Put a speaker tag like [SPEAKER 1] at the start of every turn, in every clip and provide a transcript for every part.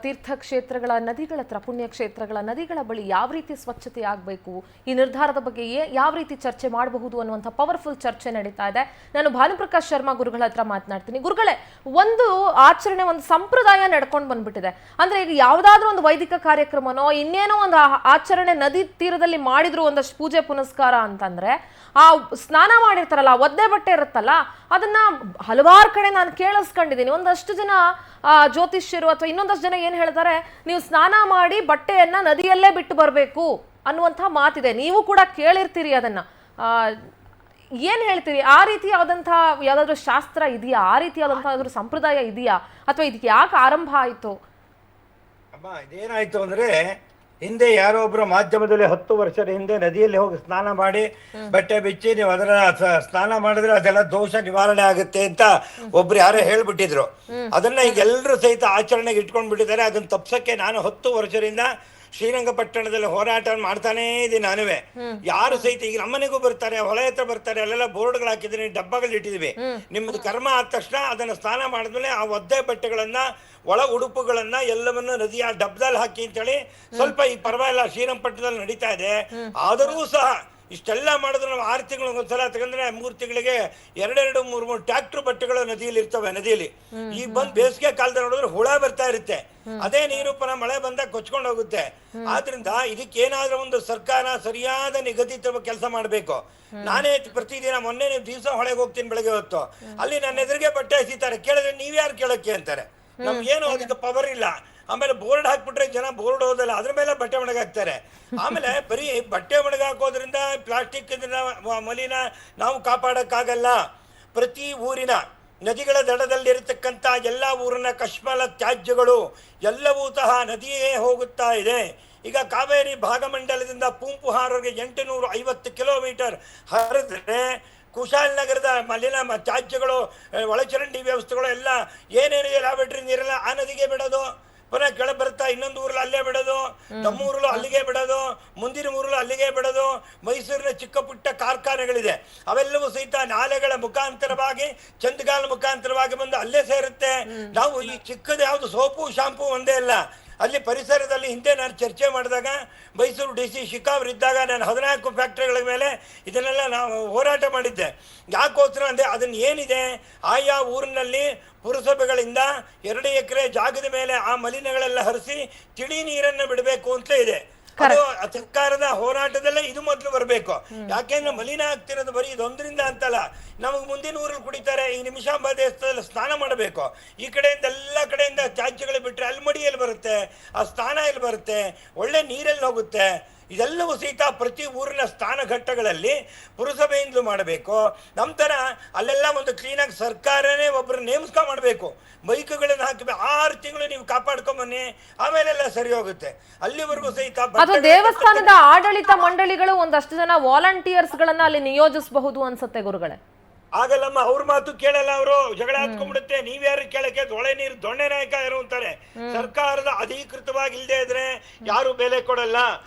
[SPEAKER 1] ತೀರ್ಥಕ್ಷೇತ್ರಗಳ ನದಿಗಳ ಹತ್ರ ಪುಣ್ಯಕ್ಷೇತ್ರಗಳ ನದಿಗಳ ಬಳಿ ಯಾವ ರೀತಿ ಸ್ವಚ್ಛತೆ ಆಗಬೇಕು, ಈ ನಿರ್ಧಾರದ ಬಗ್ಗೆ ಯಾವ ರೀತಿ ಚರ್ಚೆ ಮಾಡಬಹುದು ಅನ್ನುವಂಥ ಪವರ್ಫುಲ್ ಚರ್ಚೆ ನಡೀತಾ ಇದೆ. ನಾನು ಭಾನುಪ್ರಕಾಶ್ ಶರ್ಮಾ ಗುರುಗಳ ಹತ್ರ ಮಾತನಾಡ್ತೀನಿ. ಗುರುಗಳೇ, ಒಂದು ಆಚರಣೆ, ಒಂದು ಸಂಪ್ರದಾಯ ನಡ್ಕೊಂಡು ಬಂದ್ಬಿಟ್ಟಿದೆ. ಅಂದ್ರೆ ಈಗ ಯಾವುದಾದ್ರೂ ಒಂದು ವೈದಿಕ ಕಾರ್ಯಕ್ರಮನೋ ಇನ್ನೇನೋ ಒಂದು ಆಚರಣೆ ನದಿ ತೀರದಲ್ಲಿ ಮಾಡಿದ್ರು ಒಂದಷ್ಟು ಪೂಜೆ ಪುನಸ್ಕಾರ ಅಂತಂದ್ರೆ ಆ ಸ್ನಾನ ಮಾಡಿರ್ತಾರಲ್ಲ, ಒದ್ದೆ ಬಟ್ಟೆ ಇರುತ್ತಲ್ಲ, ಅದನ್ನ ಹಲವಾರು ಕಡೆ ನಾನು ಕೇಳಿಸ್ಕೊಂಡಿದ್ದೀನಿ. ಒಂದಷ್ಟು ಜನ ಜ್ಯೋತಿಷ್ಯರು ಅಥವಾ ಇನ್ನೊಂದಷ್ಟು ಜನ ಏನ್ ಹೇಳ್ತಾರೆ, ನೀವು ಸ್ನಾನ ಮಾಡಿ ಬಟ್ಟೆಯನ್ನ ನದಿಯಲ್ಲೇ ಬಿಟ್ಟು ಬರಬೇಕು ಅನ್ನುವಂಥ ಮಾತಿದೆ. ನೀವು ಕೂಡ ಕೇಳಿರ್ತೀರಿ ಅದನ್ನ. ಏನ್ ಹೇಳ್ತೀರಿ? ಆ ರೀತಿಯಾದಂತಹ ಯಾವ್ದಾದ್ರು ಶಾಸ್ತ್ರ ಇದೆಯಾ? ಆ ರೀತಿಯಾದಂತಹ ಸಂಪ್ರದಾಯ ಇದೆಯಾ? ಅಥವಾ ಇದಕ್ಕೆ ಯಾಕೆ ಆರಂಭ ಆಯ್ತು?
[SPEAKER 2] ಅಮ್ಮ, ಇದೇನಾಯ್ತು ಅಂದ್ರೆ, ಹಿಂದೆ ಯಾರೋ ಒಬ್ರು ಮಾಧ್ಯಮದಲ್ಲಿ 10 ವರ್ಷದ ಹಿಂದೆ ನದಿಯಲ್ಲಿ ಹೋಗಿ ಸ್ನಾನ ಮಾಡಿ ಬಟ್ಟೆ ಬಿಚ್ಚಿ ನೀವು ಅದರ ಸ್ನಾನ ಮಾಡಿದ್ರೆ ಅದೆಲ್ಲ ದೋಷ ನಿವಾರಣೆ ಆಗುತ್ತೆ ಅಂತ ಒಬ್ರು ಯಾರೋ ಹೇಳ್ಬಿಟ್ಟಿದ್ರು. ಅದನ್ನ ಈಗ ಎಲ್ಲರೂ ಸಹಿತ ಆಚರಣೆಗೆ ಇಟ್ಕೊಂಡ್ ಬಿಟ್ಟಿದ್ದಾರೆ. ಅದನ್ನ ತಪ್ಸಕ್ಕೆ ನಾನು 10 ವರ್ಷದಿಂದ ಶ್ರೀರಂಗಪಟ್ಟಣದಲ್ಲಿ ಹೋರಾಟ ಮಾಡ್ತಾನೇ ಇದ್ದೀನಿ. ನಾನುವೇ ಯಾರು ಸಹಿತ ಈಗ ನಮ್ಮನೆಗೂ ಬರ್ತಾರೆ, ಹೊಳೆ ಹತ್ರ ಬರ್ತಾರೆ, ಅಲ್ಲೆಲ್ಲ ಬೋರ್ಡ್ಗಳು ಹಾಕಿದ್ದೀನಿ, ಡಬ್ಬಗಳು ಇಟ್ಟಿದ್ವಿ. ನಿಮ್ದು ಕರ್ಮ ಆದ ತಕ್ಷಣ ಅದನ್ನ ಸ್ನಾನ ಮಾಡಿದ್ಮೇಲೆ ಆ ಒದ್ದೆ ಬಟ್ಟೆಗಳನ್ನ, ಒಳ ಉಡುಪುಗಳನ್ನ ಎಲ್ಲವನ್ನ ನದಿಯ ಡಬ್ಬದಲ್ಲಿ ಹಾಕಿ ಅಂತೇಳಿ ಸ್ವಲ್ಪ ಈ ಪರವಾಗಿಲ್ಲ ಶ್ರೀರಂಗಪಟ್ಟಣದಲ್ಲಿ ನಡೀತಾ ಇದೆ. ಆದರೂ ಸಹ ಇಷ್ಟೆಲ್ಲ ಮಾಡಿದ್ರು ನಾವು 6 ತಿಂಗಳಿಗೆ ಒಂದ್ಸಲ ತಗೊಂಡ್ರೆ 3 ತಿಂಗಳಿಗೆ 2-3 ಟ್ರ್ಯಾಕ್ಟರ್ ಬಟ್ಟೆಗಳು ನದಿಯಲ್ಲಿ ಇರ್ತವೆ. ನದಿಯಲ್ಲಿ ಈಗ ಬಂದ್ ಬೇಸಿಗೆ ಕಾಲದಲ್ಲಿ ನೋಡಿದ್ರೆ ಹುಳ ಬರ್ತಾ ಇರುತ್ತೆ. ಅದೇ ನೀರು ಪುನಃ ಮಳೆ ಬಂದಾಗ ಕೊಚ್ಕೊಂಡು ಹೋಗುತ್ತೆ. ಆದ್ರಿಂದ ಇದಕ್ಕೇನಾದ್ರೂ ಒಂದು ಸರ್ಕಾರ ಸರಿಯಾದ ನಿಗದಿತ ಕೆಲಸ ಮಾಡಬೇಕು. ನಾನೇ ಪ್ರತಿದಿನ ಮೊನ್ನೆ ದಿವಸ ಹೊಳೆಗೆ ಹೋಗ್ತೀನಿ ಬೆಳಗ್ಗೆ ಹೊತ್ತು, ಅಲ್ಲಿ ನನ್ನ ಎದುರಿಗೆ ಬಟ್ಟೆ ಎಸಿತಾರೆ. ಕೇಳಿದ್ರೆ ನೀವ್ಯಾರು ಕೇಳಕ್ಕೆ ಅಂತಾರೆ. ನಮ್ಗೇನು ಅದಕ್ಕೆ ಪವರ್ ಇಲ್ಲ. ಆಮೇಲೆ ಬೋರ್ಡ್ ಹಾಕ್ಬಿಟ್ರೆ ಜನ ಬೋರ್ಡ್ ಓದಲ್ಲ, ಅದ್ರ ಮೇಲೆ ಬಟ್ಟೆ ಒಣಗಾಕ್ತಾರೆ. ಆಮೇಲೆ ಬರೀ ಬಟ್ಟೆ ಒಣಗಾಕೋದ್ರಿಂದ ಪ್ಲಾಸ್ಟಿಕ್ ಮಲಿನ ನಾವು ಕಾಪಾಡಕ್ಕಾಗಲ್ಲ. ಪ್ರತಿ ಊರಿನ ನದಿಗಳ ದಡದಲ್ಲಿರತಕ್ಕಂಥ ಎಲ್ಲ ಊರಿನ ಕಶ್ಮಲ ತ್ಯಾಜ್ಯಗಳು ಎಲ್ಲವೂ ಸಹ ನದಿಯೇ ಹೋಗುತ್ತಾ ಇದೆ. ಈಗ ಕಾವೇರಿ ಭಾಗಮಂಡಲದಿಂದ ಪೂಂಪುಹಾರ್ವರೆಗೆ 850 ಕಿಲೋಮೀಟರ್ ಹರಿದ್ರೆ ಕುಶಾಲನಗರದ ಮಲಿನ ತ್ಯಾಜ್ಯಗಳು, ಒಳಚರಂಡಿ ವ್ಯವಸ್ಥೆಗಳು ಎಲ್ಲ ಏನೇನಿದೆ ಲ್ಯಾಬರೇಟರಿ ನೀರೆಲ್ಲ ಆ ನದಿಗೆ ಬಿಡೋದು, ಪುನಃ ಕೆಳ ಬರ್ತಾ ಇನ್ನೊಂದು ಊರಲ್ಲಿ ಅಲ್ಲೇ ಬಿಡೋದು, ನಮ್ಮೂರಲ್ಲೂ ಅಲ್ಲಿಗೆ ಬಿಡೋದು, ಮುಂದಿನ ಊರಲ್ಲೂ ಅಲ್ಲಿಗೆ ಬಿಡೋದು. ಮೈಸೂರಿನ ಚಿಕ್ಕ ಪುಟ್ಟ ಕಾರ್ಖಾನೆಗಳಿದೆ, ಅವೆಲ್ಲವೂ ಸಹಿತ ನಾಲೆಗಳ ಮುಖಾಂತರವಾಗಿ, ಚಂದಗಾಲ ಮುಖಾಂತರವಾಗಿ ಬಂದು ಅಲ್ಲೇ ಸೇರುತ್ತೆ. ನಾವು ಈ ಚಿಕ್ಕದ ಯಾವುದು ಸೋಪು ಶಾಂಪು ಒಂದೇ ಅಲ್ಲ, ಅಲ್ಲಿ ಪರಿಸರದಲ್ಲಿ ಹಿಂದೆ ನಾನು ಚರ್ಚೆ ಮಾಡಿದಾಗ ಮೈಸೂರು DC ಶಿಕಾವ್ರು ಇದ್ದಾಗ ನಾನು 14 ಫ್ಯಾಕ್ಟ್ರಿಗಳ ಮೇಲೆ ಇದನ್ನೆಲ್ಲ ನಾವು ಹೋರಾಟ ಮಾಡಿದ್ದೆ. ಯಾಕೋಸ್ಕರ ಅಂದರೆ ಅದನ್ನು ಏನಿದೆ, ಆಯಾ ಊರಿನಲ್ಲಿ ಪುರಸಭೆಗಳಿಂದ 2 ಎಕರೆ ಜಾಗದ ಮೇಲೆ ಆ ಮಲಿನಗಳೆಲ್ಲ ಹರಿಸಿ ತಿಳಿ ನೀರನ್ನು ಬಿಡಬೇಕು ಅಂತ ಇದೆ. ಅದು ಸರ್ಕಾರದ ಹೋರಾಟದಲ್ಲೇ ಇದು ಮೊದಲು ಬರಬೇಕು. ಯಾಕೆಂದ್ರೆ ಮಲಿನ ಆಗ್ತಿರೋದು ಬರೀ ಇದೊಂದರಿಂದ ಅಂತಲ್ಲ, ನಮಗೆ ಮುಂದಿನ ಊರಲ್ಲಿ ಕುಡಿತಾರೆ. ಈ ನಿಮಿಷಾಂಬ ದೇವಸ್ಥಾನದಲ್ಲಿ ಸ್ನಾನ ಮಾಡಬೇಕು. ಈ ಕಡೆಯಿಂದ ಎಲ್ಲ ಕಡೆಯಿಂದ ತ್ಯಾಜ್ಯಗಳು ಬಿಟ್ಟರೆ ಅಲ್ಲಿ ಮಡಿಯಲ್ಲಿ ಬರುತ್ತೆ, ಆ ಸ್ನಾನ ಎಲ್ಲಿ ಬರುತ್ತೆ, ಒಳ್ಳೆ ನೀರಲ್ಲಿ ಹೋಗುತ್ತೆ. ಇದೆಲ್ಲವೂ ಸಹಿತ ಪ್ರತಿ ಊರಿನ ಸ್ಥಾನ ಘಟ್ಟಗಳಲ್ಲಿ ಪುರಸಭೆಯಿಂದಲೂ ಮಾಡಬೇಕು. ನಮ್ಮ ಥರ ಅಲ್ಲೆಲ್ಲ ಒಂದು ಕ್ಲೀನಾಗಿ ಸರ್ಕಾರನೇ ಒಬ್ಬರು ನೇಮಕ ಮಾಡಬೇಕು. ಬೈಕ್ಗಳನ್ನು ಹಾಕಿ 6 ತಿಂಗಳು ನೀವು ಕಾಪಾಡ್ಕೊಂಬನ್ನಿ, ಆಮೇಲೆಲ್ಲ ಸರಿ ಹೋಗುತ್ತೆ. ಅಲ್ಲಿವರೆಗೂ ಸಹಿತ
[SPEAKER 1] ದೇವಸ್ಥಾನದ ಆಡಳಿತ ಮಂಡಳಿಗಳು ಒಂದಷ್ಟು ಜನ ವಾಲಂಟಿಯರ್ಸ್ಗಳನ್ನ ಅಲ್ಲಿ ನಿಯೋಜಿಸಬಹುದು ಅನ್ಸುತ್ತೆ ಗುರುಗಳೇ.
[SPEAKER 2] ಆಗಲ್ಲಮ್ಮ, ಅವ್ರ ಮಾತು ಕೇಳಲ್ಲ. ಅವರು ಜಗಳ ಹತ್ಕೊಂಡ್ಬಿಡುತ್ತೆ. ನೀವ್ಯಾರು ಕೇಳಕ್ಕೆ, ದೊಳೆ ನೀರು ದೊಣ್ಣೆ ನಾಯಕ ಯಾರು ಅಂತಾರೆ. ಸರ್ಕಾರದ ಅಧಿಕೃತವಾಗಿ ಇಲ್ಲದೆ ಇದ್ರೆ ಯಾರು ಬೆಲೆ ಕೊಡಲ್ಲ.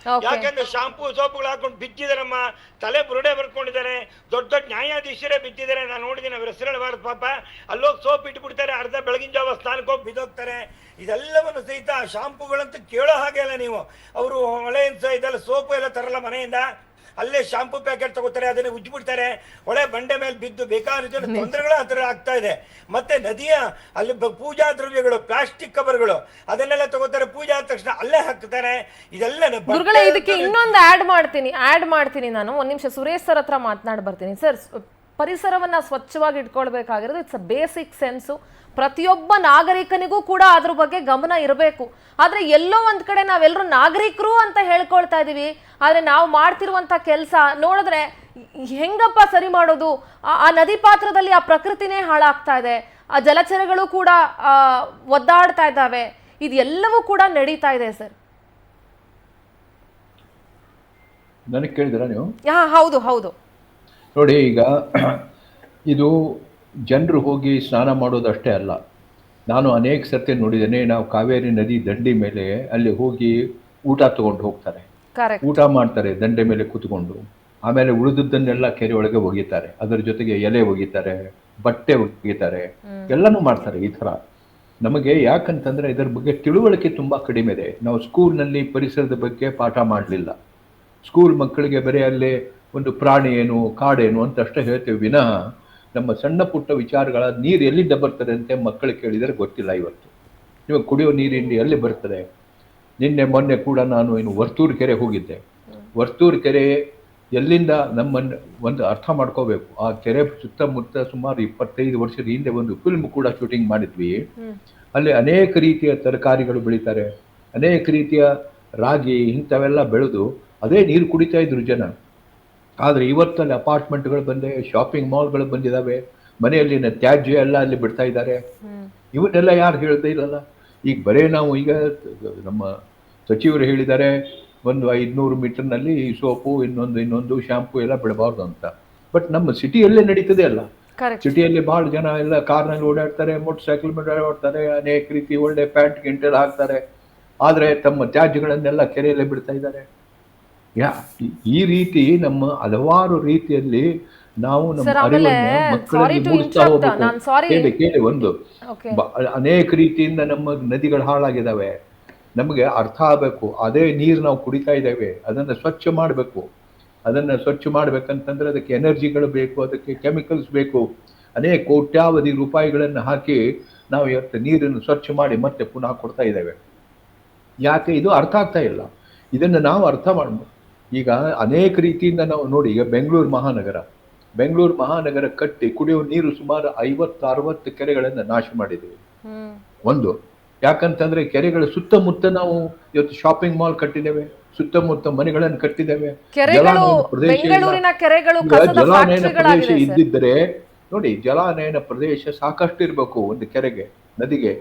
[SPEAKER 2] ಯಾಕಂದ್ರೆ ಶಾಂಪೂ ಸೋಪುಗಳು ಹಾಕೊಂಡು ಬಿದ್ದಿದಾರಮ್ಮ, ತಲೆ ಬುರುಡೆ ಬರ್ಕೊಂಡಿದ್ದಾರೆ. ದೊಡ್ಡ ದೊಡ್ಡ ನ್ಯಾಯಾಧೀಶರೇ ಬಿದ್ದಿದ್ದಾರೆ. ನಾನು ನೋಡಿದ್ದೀನಿ, ಅವ್ರ ಹೆಸರು ಹೇಳಬಾರ್ದು ಪಾಪ. ಅಲ್ಲೋಗಿ ಸೋಪ್ ಇಟ್ಬಿಡ್ತಾರೆ, ಅರ್ಧ ಬೆಳಗಿನ ಜಾವ ಸ್ನಾನಕ್ಕೆ ಹೋಗಿ ಬಿದ್ದೋಗ್ತಾರೆ. ಇದೆಲ್ಲವನ್ನು ಸಹಿತ ಶಾಂಪೂಗಳಂತ ಕೇಳೋ ಹಾಗೆ ಅಲ್ಲ ನೀವು. ಅವರು ಹೊಳೆ ಇದೆಲ್ಲ ಸೋಪು ಎಲ್ಲ ತರಲ್ಲ ಮನೆಯಿಂದ, ಅಲ್ಲೇ ಶಾಂಪೂ ಪ್ಯಾಕೆಟ್ ತಗೋತಾರೆ, ಅದನ್ನ ಉಜ್ಜಿಬಿಡ್ತಾರೆ. ಹೊಳೆ ಬಂಡೆ ಮೇಲೆ ಬಿದ್ದು ಬೇಕಾದ ತೊಂದರೆಗಳು ಆ ಥರ ಆಗ್ತಾ ಇದೆ. ಮತ್ತೆ ನದಿಯ ಅಲ್ಲಿ ಪೂಜಾ ದ್ರವ್ಯಗಳು, ಪ್ಲಾಸ್ಟಿಕ್ ಕವರ್ಗಳು ಅದನ್ನೆಲ್ಲ ತಗೋತಾರೆ, ಪೂಜೆ ಆದ ತಕ್ಷಣ ಅಲ್ಲೇ ಹಾಕ್ತಾರೆ. ಇದೆಲ್ಲ
[SPEAKER 1] ಇದಕ್ಕೆ ಇನ್ನೊಂದು ಆಡ್ ಮಾಡ್ತೀನಿ ನಾನು. ಒಂದ್ ನಿಮಿಷ ಸುರೇಶ್ ಸರ್ ಹತ್ರ ಮಾತನಾಡಿ ಬರ್ತೀನಿ. ಸರ್, ಪರಿಸರವನ್ನ ಸ್ವಚ್ಛವಾಗಿ ಇಟ್ಕೊಳ್ಬೇಕಾಗಿರೋದು ಇಟ್ಸ್ ಅ ಬೇಸಿಕ್ ಸೆನ್ಸು. ಪ್ರತಿಯೊಬ್ಬ ನಾಗರಿಕನಿಗೂ ಕೂಡ ಅದ್ರ ಬಗ್ಗೆ ಗಮನ ಇರಬೇಕು. ಆದ್ರೆ ಎಲ್ಲೋ ಒಂದ್ ಕಡೆ ನಾವೆಲ್ಲರೂ ನಾಗರಿಕರು ಅಂತ ಹೇಳ್ಕೊಳ್ತಾ ಇದೀವಿ, ಆದ್ರೆ ನಾವು ಮಾಡ್ತಿರುವಂತ ಕೆಲಸ ನೋಡಿದ್ರೆ ಹೆಂಗಪ್ಪ ಸರಿ ಮಾಡೋದು? ಆ ನದಿ ಪಾತ್ರದಲ್ಲಿ ಆ ಪ್ರಕೃತಿನೇ ಹಾಳಾಗ್ತಾ ಇದೆ, ಆ ಜಲಚರಗಳು ಕೂಡ ಒದ್ದಾಡ್ತಾ ಇದ್ದಾವೆ. ಇದೆಲ್ಲವೂ ಕೂಡ ನಡೀತಾ ಇದೆ ಸರ್.
[SPEAKER 3] ನನಗೆ ಕೇಳಿದ್ರ ನೀವು?
[SPEAKER 1] ಹೌದು ಹೌದು.
[SPEAKER 3] ನೋಡಿ, ಈಗ ಇದು ಜನರು ಹೋಗಿ ಸ್ನಾನ ಮಾಡೋದಷ್ಟೇ ಅಲ್ಲ. ನಾನು ಅನೇಕ ಸರ್ತಿ ನೋಡಿದ್ದೇನೆ. ನಾವು ಕಾವೇರಿ ನದಿ ದಂಡಿ ಮೇಲೆ ಅಲ್ಲಿ ಹೋಗಿ ಊಟ ತಗೊಂಡು ಹೋಗ್ತಾರೆ, ಊಟ ಮಾಡ್ತಾರೆ ದಂಡೆ ಮೇಲೆ ಕೂತ್ಕೊಂಡು. ಆಮೇಲೆ ಉಳಿದದ್ದನ್ನೆಲ್ಲ ಕೆರೆ ಒಳಗೆ ಒಗಿತಾರೆ. ಅದರ ಜೊತೆಗೆ ಎಲೆ ಒಗಿತಾರೆ, ಬಟ್ಟೆ ಒಗಿತಾರೆ, ಎಲ್ಲನೂ ಮಾಡ್ತಾರೆ ಈ ಥರ. ನಮಗೆ ಯಾಕಂತಂದ್ರೆ ಇದರ ಬಗ್ಗೆ ತಿಳುವಳಿಕೆ ತುಂಬ ಕಡಿಮೆ ಇದೆ. ನಾವು ಸ್ಕೂಲ್ನಲ್ಲಿ ಪರಿಸರದ ಬಗ್ಗೆ ಪಾಠ ಮಾಡಲಿಲ್ಲ. ಸ್ಕೂಲ್ ಮಕ್ಕಳಿಗೆ ಬರೀ ಅಲ್ಲೇ ಒಂದು ಪ್ರಾಣಿ ಏನು ಕಾಡೇನು ಅಂತ ಅಷ್ಟೇ ಹೇಳ್ತೇವೆ ವಿನಃ ನಮ್ಮ ಸಣ್ಣ ಪುಟ್ಟ ವಿಚಾರಗಳ ನೀರು ಎಲ್ಲಿಂದ ಬರ್ತದೆ ಅಂತ ಮಕ್ಕಳು ಕೇಳಿದರೆ ಗೊತ್ತಿಲ್ಲ. ಇವತ್ತು ಇವಾಗ ಕುಡಿಯೋ ನೀರಿಂದ ಎಲ್ಲಿ ಬರ್ತದೆ? ನಿನ್ನೆ ಮೊನ್ನೆ ಕೂಡ ನಾನು ಇನ್ನು ವರ್ತೂರು ಕೆರೆ ಹೋಗಿದ್ದೆ. ವರ್ತೂರು ಕೆರೆ ಎಲ್ಲಿಂದ ನಮ್ಮನ್ನು ಒಂದು ಅರ್ಥ ಮಾಡ್ಕೋಬೇಕು. ಆ ಕೆರೆ ಸುತ್ತಮುತ್ತ ಸುಮಾರು 25 ವರ್ಷದ ಹಿಂದೆ ಒಂದು ಫಿಲ್ಮ್ ಕೂಡ ಶೂಟಿಂಗ್ ಮಾಡಿದ್ವಿ. ಅಲ್ಲಿ ಅನೇಕ ರೀತಿಯ ತರಕಾರಿಗಳು ಬೆಳೀತಾರೆ, ಅನೇಕ ರೀತಿಯ ರಾಗಿ ಇಂಥವೆಲ್ಲ ಬೆಳೆದು ಅದೇ ನೀರು ಕುಡಿತಾ ಇದ್ರು ಜನ. ಆದರೆ ಇವತ್ತಲ್ಲಿ ಅಪಾರ್ಟ್ಮೆಂಟ್ಗಳು ಬಂದೆ, ಶಾಪಿಂಗ್ ಮಾಲ್ಗಳು ಬಂದಿದ್ದಾವೆ, ಮನೆಯಲ್ಲಿನ ತ್ಯಾಜ್ಯ ಎಲ್ಲ ಅಲ್ಲಿ ಬಿಡ್ತಾ ಇದ್ದಾರೆ. ಇವನ್ನೆಲ್ಲ ಯಾರು ಹೇಳ್ತಾ ಇಲ್ಲಲ್ಲ. ಈಗ ಬರೇ ನಾವು ಈಗ ನಮ್ಮ ಸಚಿವರು ಹೇಳಿದ್ದಾರೆ ಒಂದು 500 ಮೀಟರ್ನಲ್ಲಿ ಸೋಪು ಇನ್ನೊಂದು ಶಾಂಪು ಎಲ್ಲ ಬಿಡಬಾರ್ದು ಅಂತ. ಬಟ್ ನಮ್ಮ ಸಿಟಿಯಲ್ಲೇ ನಡೀತದೆ ಅಲ್ಲ. ಸಿಟಿಯಲ್ಲಿ ಬಹಳ ಜನ ಎಲ್ಲ ಕಾರ್ನಲ್ಲಿ ಓಡಾಡ್ತಾರೆ, ಮೋಟರ್ ಸೈಕಲ್ ಮೇಲೆ ಓಡಾಡ್ತಾರೆ, ಅನೇಕ ರೀತಿ ಒಳ್ಳೆ ಪ್ಯಾಂಟ್ ಗಿಂಟೆಲ್ಲ ಹಾಕ್ತಾರೆ. ಆದರೆ ತಮ್ಮ ತ್ಯಾಜ್ಯಗಳನ್ನೆಲ್ಲ ಕೆರೆಯಲ್ಲೇ ಬಿಡ್ತಾ ಇದ್ದಾರೆ. ಈ ರೀತಿ ನಮ್ಮ ಹಲವಾರು ರೀತಿಯಲ್ಲಿ ನಾವು ನಮ್ಮ ಅರಿವನ್ನ ಮಕ್ಕಳಲ್ಲಿ ಮೂಡಿಸ್ತಾ ಹೋಗ್ಬೇಕು. ಕೇಳಿ ಒಂದು ಅನೇಕ ರೀತಿಯಿಂದ ನಮ್ಮ ನದಿಗಳು ಹಾಳಾಗಿದ್ದಾವೆ. ನಮಗೆ ಅರ್ಥ ಆಗಬೇಕು. ಅದೇ ನೀರು ನಾವು ಕುಡಿತಾ ಇದ್ದೇವೆ, ಅದನ್ನು ಸ್ವಚ್ಛ ಮಾಡಬೇಕು. ಅದನ್ನು ಸ್ವಚ್ಛ ಮಾಡ್ಬೇಕಂತಂದ್ರೆ ಅದಕ್ಕೆ ಎನರ್ಜಿಗಳು ಬೇಕು, ಅದಕ್ಕೆ ಕೆಮಿಕಲ್ಸ್ ಬೇಕು. ಅನೇಕ ಕೋಟ್ಯಾವಧಿ ರೂಪಾಯಿಗಳನ್ನು ಹಾಕಿ ನಾವು ಇವತ್ತು ನೀರನ್ನು ಸ್ವಚ್ಛ ಮಾಡಿ ಮತ್ತೆ ಪುನಃ ಕೊಡ್ತಾ ಇದ್ದೇವೆ. ಯಾಕೆ ಇದು ಅರ್ಥ ಆಗ್ತಾ ಇಲ್ಲ? ಇದನ್ನು ನಾವು ಅರ್ಥ ಮಾಡ್ಬೋದು. ಈಗ ಅನೇಕ ರೀತಿಯಿಂದ ನಾವು ನೋಡಿ, ಈಗ ಬೆಂಗಳೂರು ಮಹಾನಗರ ಕಟ್ಟಿ ಕುಡಿಯುವ ನೀರು ಸುಮಾರು 50-60 ಕೆರೆಗಳನ್ನು ನಾಶ ಮಾಡಿದ್ದೀವಿ. ಒಂದು ಯಾಕಂತಂದ್ರೆ ಕೆರೆಗಳ ಸುತ್ತಮುತ್ತ ನಾವು ಇವತ್ತು ಶಾಪಿಂಗ್ ಮಾಲ್ ಕಟ್ಟಿದ್ದೇವೆ, ಸುತ್ತಮುತ್ತ ಮನೆಗಳನ್ನು ಕಟ್ಟಿದ್ದೇವೆ. ಜಲಾನಯನ ಪ್ರದೇಶ ಇದ್ದಿದ್ದರೆ ನೋಡಿ, ಜಲಾನಯನ ಪ್ರದೇಶ ಸಾಕಷ್ಟು ಇರಬೇಕು ಒಂದು ಕೆರೆಗೆ, ನದಿಗೆ.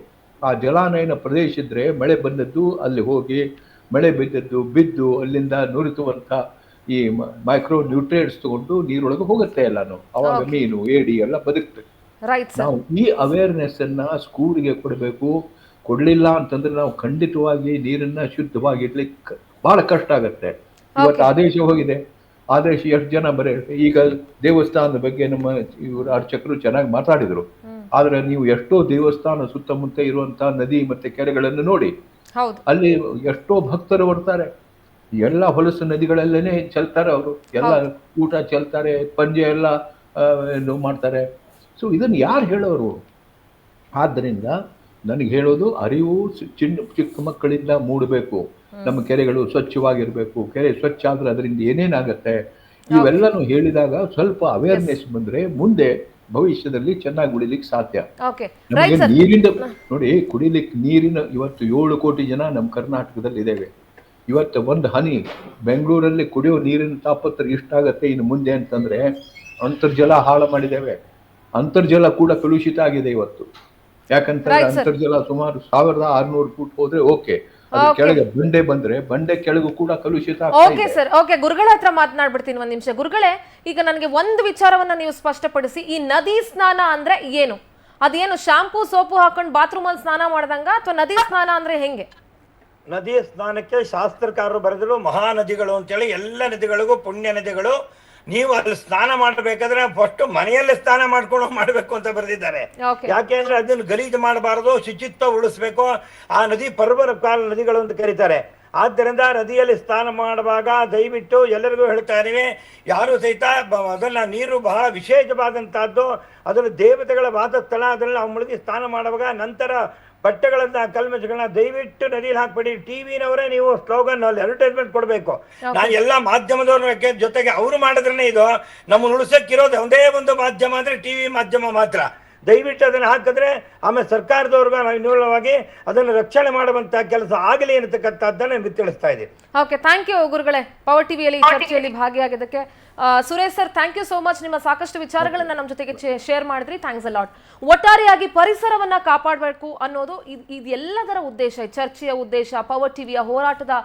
[SPEAKER 3] ಆ ಜಲಾನಯನ ಪ್ರದೇಶ ಇದ್ರೆ ಮಳೆ ಬಂದದ್ದು ಅಲ್ಲಿ ಹೋಗಿ ಮಳೆ ಬಿದ್ದು ಅಲ್ಲಿಂದ ನುರಿಸುವಂತ ಈ ಮೈಕ್ರೋ ನ್ಯೂಟ್ರಿಯೆಂಟ್ಸ್ ತಗೊಂಡು ನೀರೊಳಗೆ ಹೋಗುತ್ತೆ ಎಲ್ಲಾನು. ಅವಾಗ ಮೀನು ಏಡಿ ಎಲ್ಲ ಬದುಕ್ತದೆ. ನಾವು ಈ ಅವೇರ್ನೆಸ್ ಅನ್ನ ಸ್ಕೂಲ್ಗೆ ಕೊಡಬೇಕು. ಕೊಡ್ಲಿಲ್ಲ ಅಂತಂದ್ರೆ ನಾವು ಖಂಡಿತವಾಗಿ ನೀರನ್ನ ಶುದ್ಧವಾಗಿ ಇಡ್ಲಿಕ್ಕೆ ಬಹಳ ಕಷ್ಟ ಆಗತ್ತೆ. ಇವತ್ತು ಆದೇಶ ಹೋಗಿದೆ. ಆದೇಶ ಎಷ್ಟು ಜನ ಈಗ ದೇವಸ್ಥಾನದ ಬಗ್ಗೆ ನಮ್ಮ ಇವರು ಅರ್ಚಕರು ಚೆನ್ನಾಗಿ ಮಾತಾಡಿದ್ರು. ಆದ್ರೆ ನೀವು ಎಷ್ಟೋ ದೇವಸ್ಥಾನ ಸುತ್ತಮುತ್ತ ಇರುವಂತಹ ನದಿ ಮತ್ತೆ ಕೆರೆಗಳನ್ನು ನೋಡಿ, ಅಲ್ಲಿ ಎಷ್ಟೋ ಭಕ್ತರು ಬರ್ತಾರೆ. ಎಲ್ಲ ಹೊಲಸು ನದಿಗಳಲ್ಲೇನೆ ಚೆಲ್ತಾರೆ ಅವರು, ಎಲ್ಲ ಊಟ ಚೆಲ್ತಾರೆ, ಪಂಜೆ ಎಲ್ಲ ಮಾಡ್ತಾರೆ. ಸೊ ಇದನ್ನು ಯಾರು ಹೇಳೋರು? ಆದ್ದರಿಂದ ನನಗೆ ಹೇಳೋದು, ಅರಿವು ಚಿಕ್ಕ ಮಕ್ಕಳಿಂದ ಮೂಡಬೇಕು. ನಮ್ಮ ಕೆರೆಗಳು ಸ್ವಚ್ಛವಾಗಿರ್ಬೇಕು. ಕೆರೆ ಸ್ವಚ್ಛ ಆದ್ರೆ ಅದರಿಂದ ಏನೇನಾಗತ್ತೆ ಇವೆಲ್ಲನೂ ಹೇಳಿದಾಗ ಸ್ವಲ್ಪ ಅವೇರ್ನೆಸ್ ಬಂದ್ರೆ ಮುಂದೆ ಭವಿಷ್ಯದಲ್ಲಿ ಚೆನ್ನಾಗಿ ಉಳಿಲಿಕ್ಕೆ ಸಾಧ್ಯ. ನಮಗೆ ನೀರಿಂದ ನೋಡಿ, ಕುಡಿಲಿಕ್ಕೆ ನೀರಿನ ಇವತ್ತು 7 ಕೋಟಿ ಜನ ನಮ್ಮ ಕರ್ನಾಟಕದಲ್ಲಿ ಇದ್ದೇವೆ. ಇವತ್ತು ಒಂದು ಹನಿ ಬೆಂಗಳೂರಲ್ಲಿ ಕುಡಿಯೋ ನೀರಿನ ತಾಪತ್ರ ಇಷ್ಟಾಗತ್ತೆ ಇನ್ನು ಮುಂದೆ ಅಂತಂದ್ರೆ ಅಂತರ್ಜಲ ಹಾಳು ಮಾಡಿದ್ದೇವೆ. ಅಂತರ್ಜಲ ಕೂಡ ಕಲುಷಿತ ಆಗಿದೆ ಇವತ್ತು. ಯಾಕಂತಂದ್ರೆ ಅಂತರ್ಜಲ ಸುಮಾರು 1600 ಫೂಟ್ ಹೋದ್ರೆ ಓಕೆ, ಕೆಳಗೆ ಬಂಡೆ ಬಂದ್ರೆ ಬಂಡೆ ಕೆಳಗೂ ಕೂಡ ಕಲುಷಿತ.
[SPEAKER 1] ಓಕೆ ಸರ್, ಓಕೆ, ಗುರುಗಳ ಹತ್ರ ಮಾತನಾಡ್ಬಿಡ್ತೀನಿ ಒಂದ್ ನಿಮಿಷ. ಗುರುಗಳೇ, ಈಗ ನನಗೆ ಒಂದು ವಿಚಾರವನ್ನ ನೀವು ಸ್ಪಷ್ಟಪಡಿಸಿ. ಈ ನದಿ ಸ್ನಾನ ಅಂದ್ರೆ ಏನು? ಅದೇನು ಶಾಂಪೂ ಸೋಪು ಹಾಕೊಂಡು ಬಾತ್ರೂಮ್ ಅಲ್ಲಿ ಸ್ನಾನ ಮಾಡ್ದಂಗ, ಅಥವಾ ನದಿ ಸ್ನಾನ ಅಂದ್ರೆ ಹೆಂಗೆ?
[SPEAKER 2] ನದಿ ಸ್ನಾನಕ್ಕೆ ಶಾಸ್ತ್ರಕಾರರು ಬರೆದರು ಮಹಾನದಿಗಳು ಅಂತೇಳಿ. ಎಲ್ಲ ನದಿಗಳಿಗೂ ಪುಣ್ಯ ನದಿಗಳು. ನೀವು ಅಲ್ಲಿ ಸ್ನಾನ ಮಾಡಬೇಕಾದ್ರೆ ಫಸ್ಟ್ ಮನೆಯಲ್ಲೇ ಸ್ನಾನ ಮಾಡಬೇಕು ಅಂತ ಬರೆದಿದ್ದಾರೆ. ಯಾಕೆಂದ್ರೆ ಅದನ್ನು ಗಲೀಜು ಮಾಡಬಾರದು, ಶುಚಿತ್ವ ಉಳಿಸ್ಬೇಕು. ಆ ನದಿ ಪರ್ವತ ಕಾಲ ನದಿಗಳು ಅಂತ ಕರೀತಾರೆ. ಆದ್ದರಿಂದ ನದಿಯಲ್ಲಿ ಸ್ನಾನ ಮಾಡುವಾಗ ದಯವಿಟ್ಟು ಎಲ್ಲರಿಗೂ ಹೇಳ್ತಾ ಇದೀವಿ, ಯಾರು ಸಹಿತ ಅದನ್ನ ನೀರು ಬಹಳ ವಿಶೇಷವಾದಂತಹದ್ದು. ಅದನ್ನು ದೇವತೆಗಳ ವಾಸಸ್ಥಳ. ಅದನ್ನು ನಾವು ಮುಳುಗಿ ಸ್ನಾನ ಮಾಡುವಾಗ ನಂತರ ಬಟ್ಟೆಗಳನ್ನ ಕಲ್ಮಶಗಳನ್ನ ದಯವಿಟ್ಟು ನದಿಯಲ್ಲಿ ಹಾಕ್ಬೇಡಿ. ಟಿವಿನವರೇ ನೀವು ಸ್ಲೋಗನ್ ಅಲ್ಲಿ ಅಡ್ವರ್ಟೈಸ್ಮೆಂಟ್ ಕೊಡಬೇಕು. ನಾನು ಎಲ್ಲ ಮಾಧ್ಯಮದವ್ರ ಜೊತೆಗೆ ಅವರು ಮಾಡಿದ್ರೇನೆ ಇದು ನಮ್ಮನ್ನು ಉಳಿಸಕ್ಕಿರೋದು ಒಂದೇ ಒಂದು ಮಾಧ್ಯಮ ಅಂದ್ರೆ ಟಿವಿ ಮಾಧ್ಯಮ ಮಾತ್ರ. ದಯವಿಟ್ಟು ಅದನ್ನು ಹಾಕಿದ್ರೆ ಆಮೇಲೆ ಸರ್ಕಾರದವ್ರಿಗೆ ಅನ್ಯೂನವಾಗಿ ಅದನ್ನು ರಕ್ಷಣೆ ಮಾಡುವಂತ ಕೆಲಸ ಆಗಲಿ ಅನ್ನತಕ್ಕಂಥದ್ದನ್ನು ತಿಳಿಸ್ತಾ ಇದ್ದೀವಿ.
[SPEAKER 1] ಓಕೆ, ಥ್ಯಾಂಕ್ ಯು ಗುರುಗಳೇ, ಪವರ್ ಟಿವಿಯಲ್ಲಿ ಚರ್ಚೆಯಲ್ಲಿ ಭಾಗಿಯಾಗಿದ್ದಕ್ಕೆ. Suresh sir, thank you so much. ನಿಮ್ಮ ಸಾಕಷ್ಟು ವಿಚಾರಗಳನ್ನ ನಮ್ಮ ಜೊತೆಗೆ ಶೇರ್ ಮಾಡಿದ್ರಿ. Thanks a lot. ಒಟ್ಟಾರೆಯಾಗಿ ಪರಿಸರವನ್ನ ಕಾಪಾಡಬೇಕು ಅನ್ನೋದು ಇದೆಲ್ಲದರ ಉದ್ದೇಶ, ಚರ್ಚೆಯ ಉದ್ದೇಶ, ಪವರ್ ಟಿವಿಯ ಹೋರಾಟದ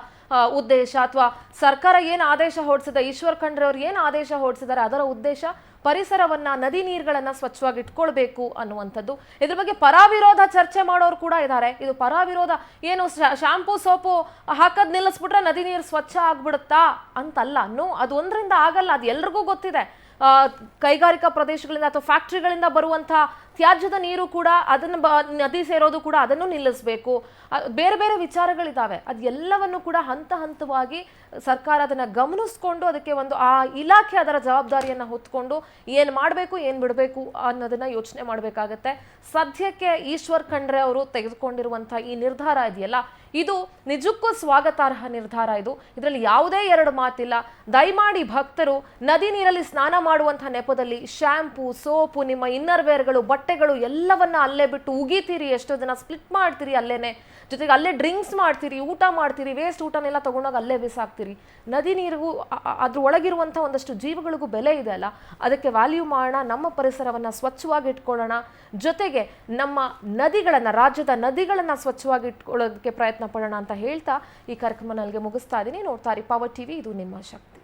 [SPEAKER 1] ಉದ್ದೇಶ, ಅಥವಾ ಸರ್ಕಾರ ಏನು ಆದೇಶ ಹೊರಡಿಸಿದ, ಈಶ್ವರ್ ಖಂಡ್ರೆ ಅವರು ಏನು ಆದೇಶ ಹೊರಡಿಸಿದ್ದಾರೆ, ಅದರ ಉದ್ದೇಶ ಪರಿಸರವನ್ನ, ನದಿ ನೀರುಗಳನ್ನ ಸ್ವಚ್ಛವಾಗಿ ಇಟ್ಕೊಳ್ಬೇಕು ಅನ್ನುವಂಥದ್ದು. ಇದ್ರ ಬಗ್ಗೆ ಪರಾವಿರೋಧ ಚರ್ಚೆ ಮಾಡೋರು ಕೂಡ ಇದ್ದಾರೆ. ಇದು ಪರಾವಿರೋಧ ಏನು, ಶಾಂಪೂ ಸೋಪು ಹಾಕದ್ ನಿಲ್ಲಿಸ್ಬಿಟ್ರೆ ನದಿ ನೀರು ಸ್ವಚ್ಛ ಆಗ್ಬಿಡುತ್ತಾ ಅಂತಲ್ಲ. ಅದು ಒಂದರಿಂದ ಆಗಲ್ಲ. ಅದು ಎಲ್ರಿಗೂ ಗೊತ್ತಿದೆ. ಕೈಗಾರಿಕಾ ಪ್ರದೇಶಗಳಿಂದ ಅಥವಾ ಫ್ಯಾಕ್ಟ್ರಿಗಳಿಂದ ಬರುವಂತಹ ತ್ಯಾಜ್ಯದ ನೀರು ಕೂಡ ನದಿ ಸೇರೋದು ಕೂಡ ಅದನ್ನು ನಿಲ್ಲಿಸಬೇಕು. ಬೇರೆ ಬೇರೆ ವಿಚಾರಗಳಿದ್ದಾವೆ. ಅದೆಲ್ಲವನ್ನು ಕೂಡ ಹಂತ ಹಂತವಾಗಿ ಸರ್ಕಾರ ಅದನ್ನ ಗಮನಿಸ್ಕೊಂಡು ಅದಕ್ಕೆ ಒಂದು ಆ ಇಲಾಖೆ ಅದರ ಜವಾಬ್ದಾರಿಯನ್ನ ಹೊತ್ಕೊಂಡು ಏನ್ ಮಾಡಬೇಕು ಏನ್ ಬಿಡಬೇಕು ಅನ್ನೋದನ್ನ ಯೋಚನೆ ಮಾಡಬೇಕಾಗತ್ತೆ. ಸದ್ಯಕ್ಕೆ ಈಶ್ವರ್ ಖಂಡ್ರೆ ಅವರು ತೆಗೆದುಕೊಂಡಿರುವಂತಹ ಈ ನಿರ್ಧಾರ ಇದೆಯಲ್ಲ, ಇದು ನಿಜಕ್ಕೂ ಸ್ವಾಗತಾರ್ಹ ನಿರ್ಧಾರ. ಇದರಲ್ಲಿ ಯಾವುದೇ ಎರಡು ಮಾತಿಲ್ಲ. ದಯಮಾಡಿ ಭಕ್ತರು ನದಿ ನೀರಲ್ಲಿ ಸ್ನಾನ ಮಾಡುವಂತಹ ನೆಪದಲ್ಲಿ ಶಾಂಪೂ, ಸೋಪು, ನಿಮ್ಮ ಇನ್ನರ್ ವೇರ್ಗಳು, ಬಟ್ಟೆಗಳು ಎಲ್ಲವನ್ನ ಅಲ್ಲೇ ಬಿಟ್ಟು ಉಗಿತೀರಿ, ಎಷ್ಟೋ ಜನ ಸ್ಪ್ಲಿಟ್ ಮಾಡ್ತೀರಿ ಅಲ್ಲೇನೆ, ಜೊತೆಗೆ ಅಲ್ಲೇ ಡ್ರಿಂಕ್ಸ್ ಮಾಡ್ತೀರಿ, ಊಟ ಮಾಡ್ತೀರಿ, ವೇಸ್ಟ್ ಊಟನೆಲ್ಲ ತಗೊಂಡೋಗಿ ಅಲ್ಲೇ ಬಿಸಾಕ್ತೀರಿ. ನದಿ ನೀರಿಗೂ ಅದ್ರ ಒಳಗಿರುವಂಥ ಒಂದಷ್ಟು ಜೀವಗಳಿಗೂ ಬೆಲೆ ಇದೆ ಅಲ್ಲ, ಅದಕ್ಕೆ ವ್ಯಾಲ್ಯೂ ಮಾಡೋಣ, ನಮ್ಮ ಪರಿಸರವನ್ನು ಸ್ವಚ್ಛವಾಗಿ ಇಟ್ಕೊಳ್ಳೋಣ, ಜೊತೆಗೆ ನಮ್ಮ ನದಿಗಳನ್ನು, ರಾಜ್ಯದ ನದಿಗಳನ್ನು ಸ್ವಚ್ಛವಾಗಿ ಇಟ್ಕೊಳ್ಳೋದಕ್ಕೆ ಪ್ರಯತ್ನ ಪಡೋಣ ಅಂತ ಹೇಳ್ತಾ ಈ ಕಾರ್ಯಕ್ರಮ ನನಗೆ ಮುಗಿಸ್ತಾ ಇದ್ದೀನಿ. ನೋಡ್ತಾ ಇರಿ ಪವರ್ ಟಿವಿ, ಇದು ನಿಮ್ಮ ಶಕ್ತಿ.